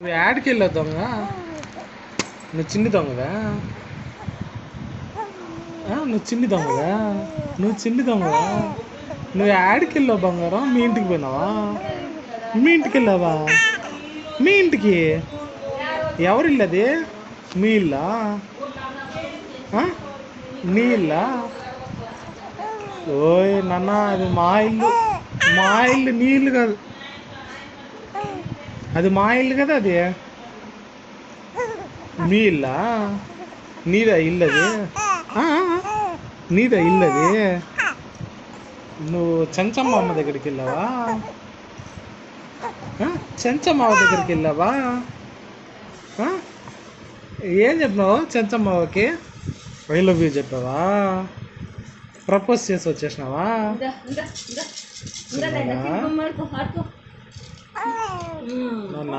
నువ్వు యాడికి వెళ్ళావు దొంగ? నువ్వు చిన్ని దొంగవా? నువ్వు చిన్ని దొంగవా? నువ్వు చిన్ని దొంగవా? నువ్వు యాడికి వెళ్ళావు బంగారం? మీ ఇంటికి పోయినావా? మీ ఇంటికి వెళ్ళావా? మీ ఇంటికి ఎవరి ఇల్లు అది? మీ ఇల్లా? నీ ఇల్లా? ఓయ్ నాన్న, అది మా ఇల్లు. మా ఇల్లు, నీ ఇల్లు కాదు. అది మా ఇల్లు కదా. అది మీ ఇల్లా? నీదా ఇల్లు అది? నీదా ఇల్లు అది? నువ్వు చెంచమ్మ అమ్మ దగ్గరికి వెళ్ళావా? చెంచమ్మ దగ్గరికి వెళ్ళావా? ఏం చెప్పినావు చెంచమ్మకి? ఐ లవ్ యూ చెప్పావా? ప్రపోజ్ చేసి వచ్చేసినావా? నాన్న